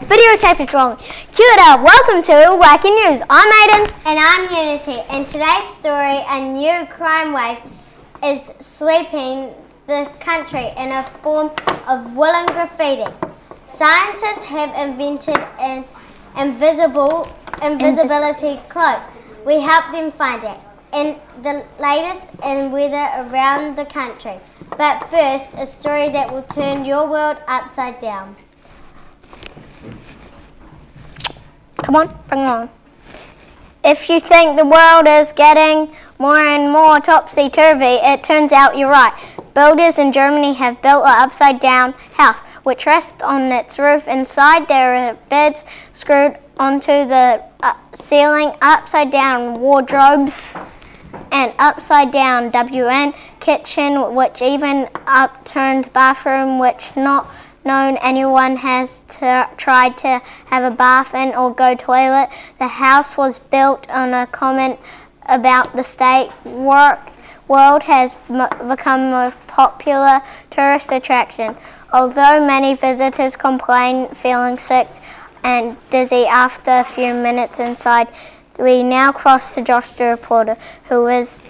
Videotape is rolling. Cue it up. Welcome to Wacky News. I'm Aiden. And I'm Unity. In today's story, a new crime wave is sweeping the country in a form of woolen graffiti. Scientists have invented an invisibility cloak. We help them find it. And the latest in weather around the country. But first, a story that will turn your world upside down. Come on, bring it on. If you think the world is getting more and more topsy-turvy, it turns out you're right. Builders in Germany have built an upside-down house, which rests on its roof. Inside there are beds screwed onto the ceiling, upside-down wardrobes, and upside-down WN kitchen, which even upturned bathroom, which not known anyone has tried to have a bath in or go toilet. The house was built on a comment about the state world has become a popular tourist attraction. Although many visitors complain feeling sick and dizzy after a few minutes inside, we now cross to Josh the reporter, who is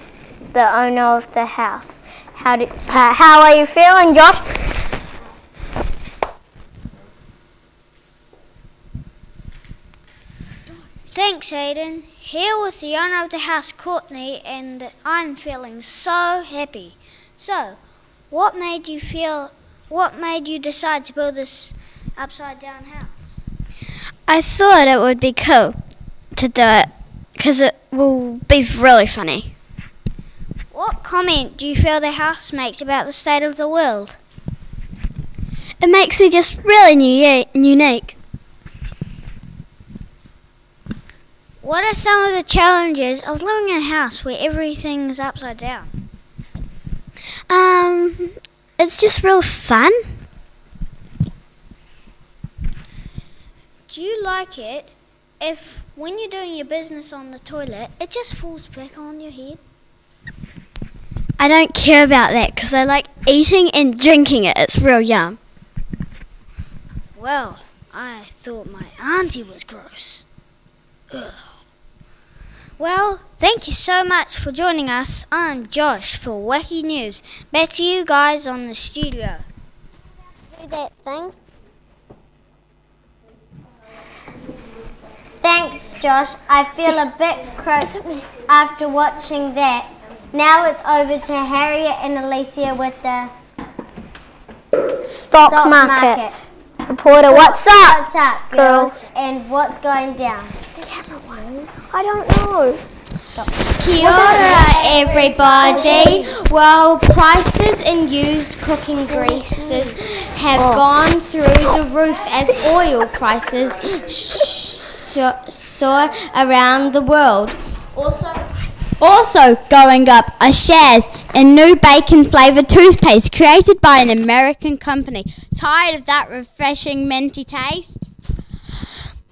the owner of the house. How are you feeling, Josh? Thanks, Aiden. Here with the owner of the house, Courtney, and I'm feeling so happy. So, what made you decide to build this upside-down house? I thought it would be cool to do it because it will be really funny. What comment do you feel the house makes about the state of the world? It makes me just really unique. What are some of the challenges of living in a house where everything's upside down? It's just real fun. Do you like it if when you're doing your business on the toilet, it just falls back on your head? I don't care about that because I like eating and drinking it. It's real yum. Well, I thought my auntie was gross. Ugh. Well, thank you so much for joining us. I'm Josh for Wacky News. Back to you guys on the studio. Do that thing. Thanks, Josh. I feel a bit crook after watching that. Now it's over to Harriet and Alicia with the Stock market. Reporter, what's up? What's up, girls? And what's going down? I don't know. Kia ora, everybody. Well, prices in used cooking greases have gone through the roof as oil prices soar around the world. Also going up are Shaz, a new bacon-flavoured toothpaste created by an American company. Tired of that refreshing minty taste?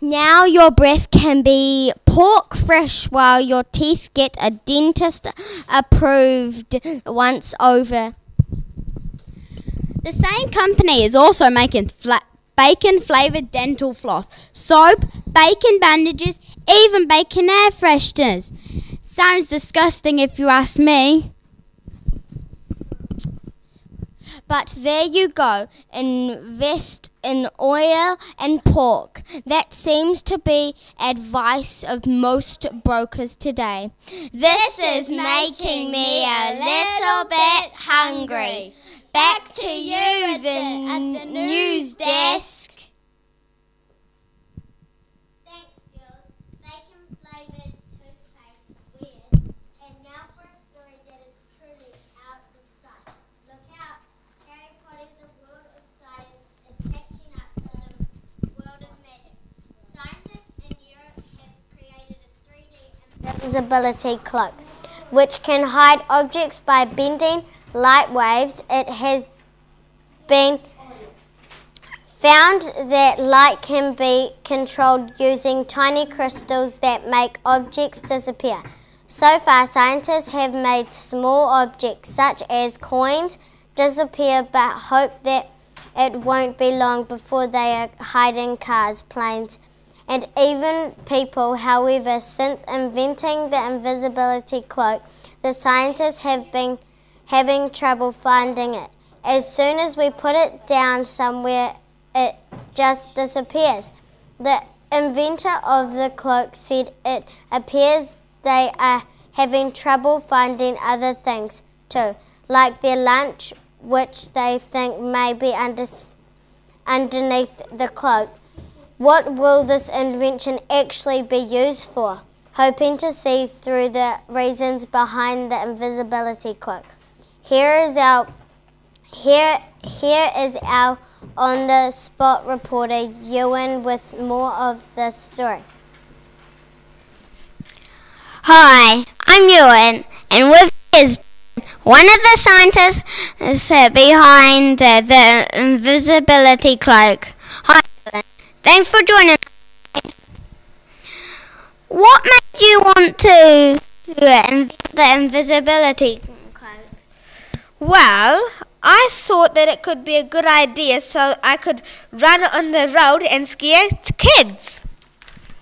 Now your breath can be pork fresh while your teeth get a dentist approved once over. The same company is also making bacon-flavoured dental floss, soap, bacon bandages, even bacon air fresheners. Sounds disgusting if you ask me. But there you go, invest in oil and pork. That seems to be advice of most brokers today. This is making me a little bit hungry. Back to you at the news desk. Thanks, girls. Bacon-flavoured toothpaste, weird. And now for a story that is truly out of sight. Look out. Harry Potter, the world of science, is catching up to the world of magic. Scientists in Europe have created a 3D invisibility cloak, which can hide objects by bending light waves. It has been found that light can be controlled using tiny crystals that make objects disappear. So far, scientists have made small objects such as coins disappear, but hope that it won't be long before they are hiding cars, planes, and even people. However, since inventing the invisibility cloak, the scientists have been having trouble finding it. As soon as we put it down somewhere, it just disappears. The inventor of the cloak said it appears they are having trouble finding other things too, like their lunch, which they think may be underneath the cloak. What will this invention actually be used for? Hoping to see through the reasons behind the invisibility cloak. Here is our on-the-spot reporter, Ewan, with more of the story. Hi, I'm Ewan, and with me is one of the scientists behind the invisibility cloak. Hi, Ewan. Thanks for joining us. What made you want to invent the invisibility cloak? Well, I thought that it could be a good idea so I could run on the road and scare kids.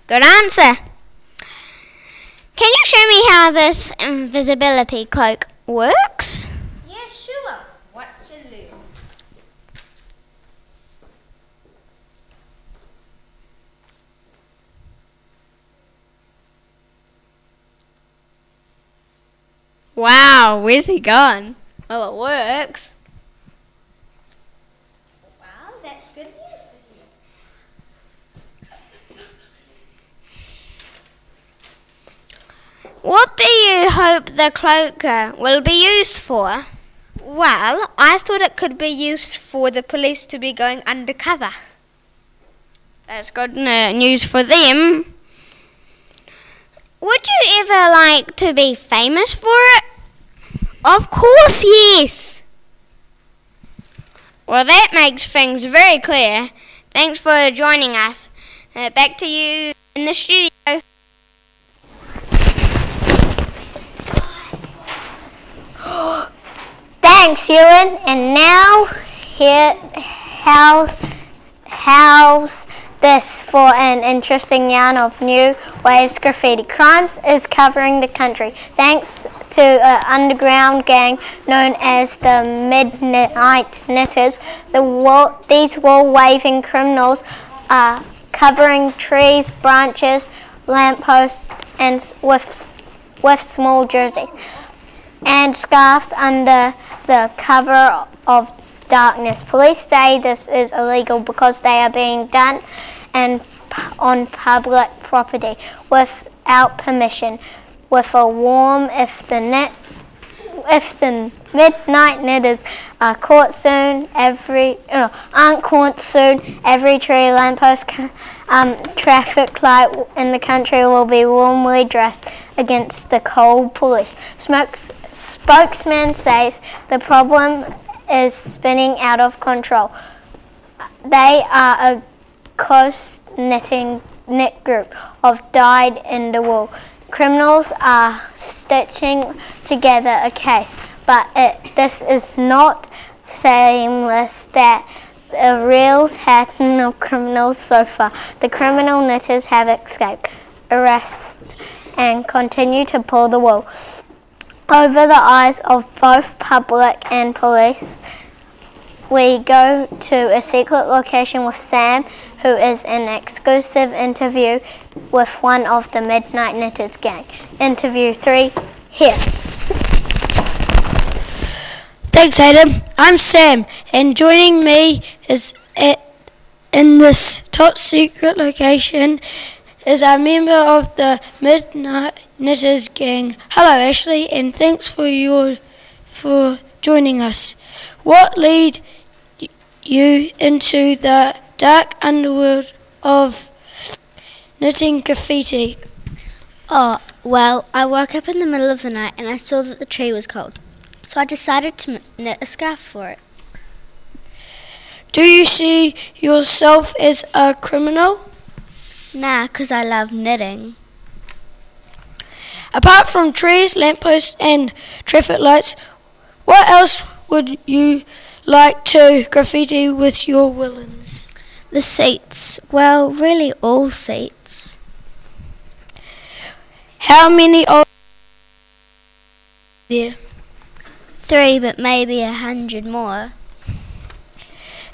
Good answer. Can you show me how this invisibility cloak works? Yeah, sure. Watch and learn. Wow, where's he gone? Well, it works. Wow, that's good news to hear. What do you hope the cloak will be used for? Well, I thought it could be used for the police to be going undercover. That's good news for them. Would you ever like to be famous for it? Of course, yes. Well, that makes things very clear. Thanks for joining us. Back to you in the studio. Thanks, Ewan. And now, how's this for an interesting yarn of new waves graffiti? Crimes is covering the country thanks to an underground gang known as the Midnight Knitters. These wall-waving criminals are covering trees, branches, lampposts, and with small jerseys and scarves under the cover of darkness. Police say this is illegal because they are being done and on public property without permission. With a warm, if the Midnight Knitters are caught soon, aren't caught soon, every tree, lamppost, traffic light in the country will be warmly dressed against the cold police. Spokesman says the problem is spinning out of control. They are a close-knit group of dyed-in-the-wool. Criminals are stitching together a case, but this is not seamless. That a real pattern of criminals so far. The criminal knitters have escaped arrest and continue to pull the wool over the eyes of both public and police. We go to a secret location with Sam, who is an exclusive interview with one of the Midnight Knitters gang. Interview 3, here. Thanks, Adam. I'm Sam, and joining me in this top secret location is a member of the Midnight Knitters gang. Hello, Ashley, and thanks for joining us. What led you into the dark underworld of knitting graffiti? Oh, well, I woke up in the middle of the night and I saw that the tree was cold. So I decided to knit a scarf for it. Do you see yourself as a criminal? Nah, 'cause I love knitting. Apart from trees, lampposts and traffic lights, what else would you like to graffiti with your villains? The seats. Well, really all seats. How many are there? 3, but maybe 100 more.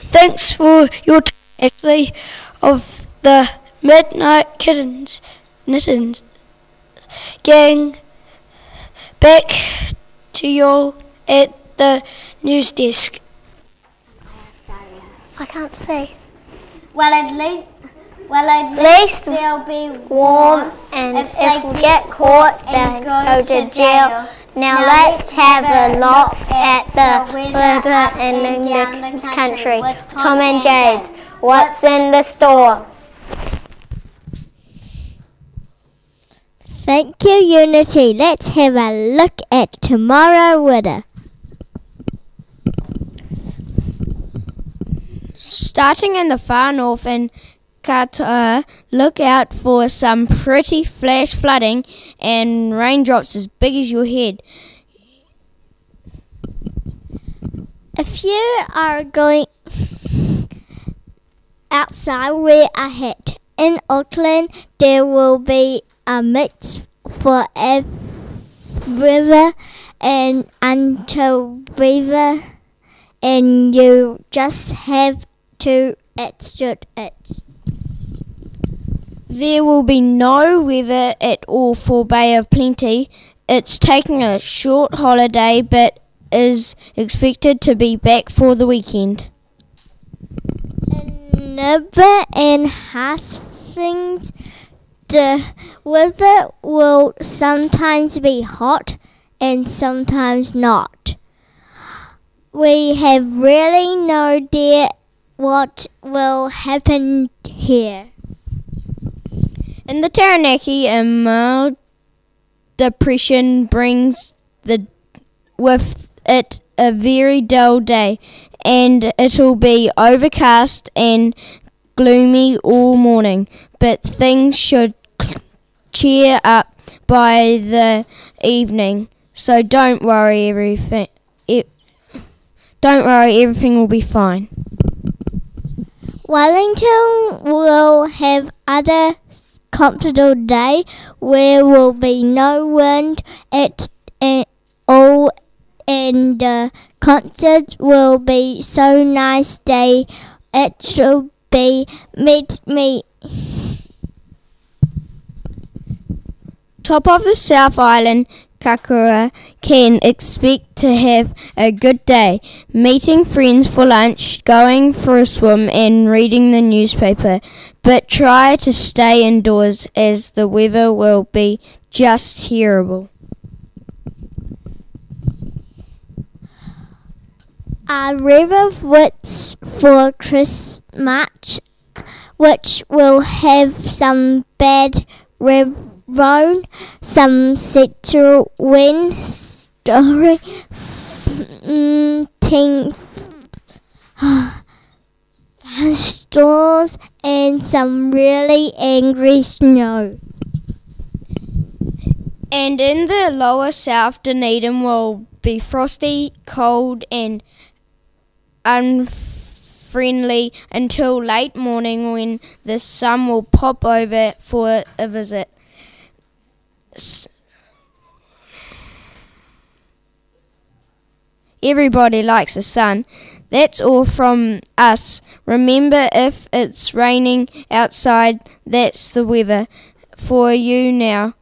Thanks for your time, Ashley, of the Midnight Kittens gang. Back to you at the news desk. I can't see. Well, at least they'll be Warm, and if we get caught, then go to jail. Now let's have a look at the weather in the country. Tom and Jade, what's in the store? Thank you, Unity. Let's have a look at tomorrow weather. Starting in the far north in Qatar, look out for some pretty flash flooding and raindrops as big as your head. If you are going outside, wear a hat. In Auckland, there will be a mix for river and until river, and you just have to execute it. There will be no weather at all for Bay of Plenty. It's taking a short holiday but is expected to be back for the weekend. In Nibba and Hastings, the weather will sometimes be hot and sometimes not. We have really no idea what will happen here. In the Taranaki, a mild depression brings with it a very dull day, and it'll be overcast and gloomy all morning, but things should cheer up by the evening. So don't worry, everything will be fine. Wellington will have other comfortable day where will be no wind at all, and the concert will be so nice day. It should be meet me. Top of the South Island, Kakura can expect to have a good day, meeting friends for lunch, going for a swim and reading the newspaper, but try to stay indoors as the weather will be just terrible. A river which for Christmas, which will have some bad rain, some central wind, story, storms, and some really angry snow. And in the lower south, Dunedin will be frosty, cold and unfriendly until late morning when the sun will pop over for a visit. Everybody likes the sun. That's all from us. Remember, if it's raining outside, that's the weather for you now.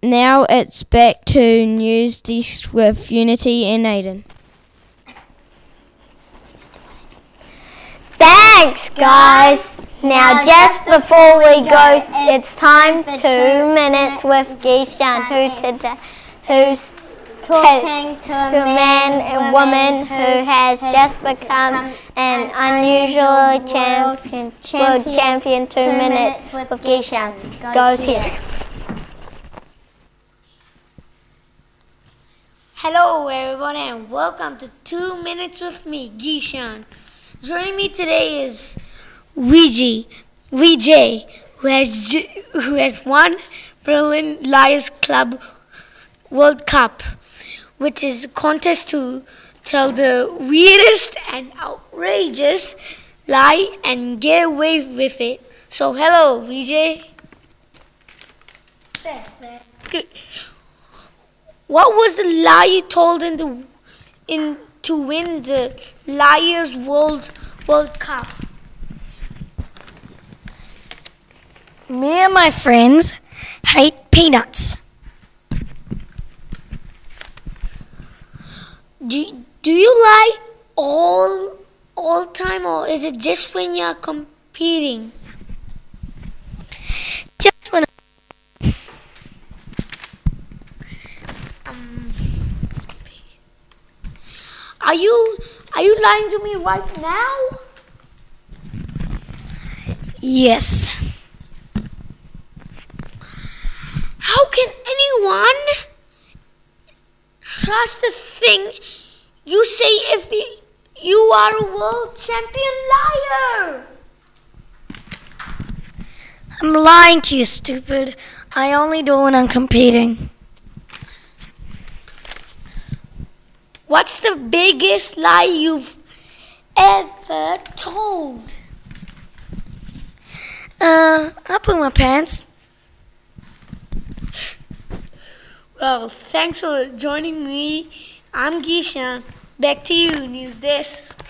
Now it's back to News Desk with Unity and Aiden. Thanks, guys. Now, just before we go, it's time for 2 minutes with Gishan, who's Talking to a man and woman who has just become an unusual world champion. 2 minutes with Gishan goes here. Hello everyone and welcome to 2 Minutes with me, Gishan. Joining me today is VJ, who has won Berlin Lions Club World Cup, which is a contest to tell the weirdest and outrageous lie and get away with it. So hello, VJ. Thanks, man. Good. What was the lie you told to win the Liars World Cup? Me and my friends hate peanuts. Do you lie all time, or is it just when you're competing? Just when Are you lying to me right now? Yes. How can anyone trust the thing you say if you are a world champion liar? I'm lying to you, stupid. I only do when I'm competing. What's the biggest lie you've ever told? I put my pants. Well, thanks for joining me. I'm Gishan. Back to you, News Desk.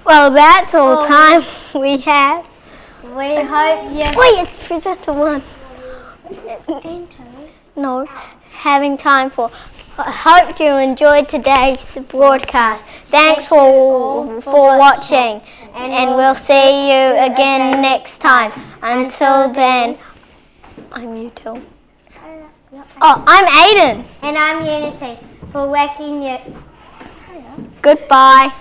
Well, that's all time we have. We hope you... Wait, it's presenter one. No, having time for. I hope you enjoyed today's broadcast. Thanks for watching, and we'll see you again next time. Until then, I'm you too. Oh, I'm Aiden. And I'm Unity for Wacky News. Goodbye.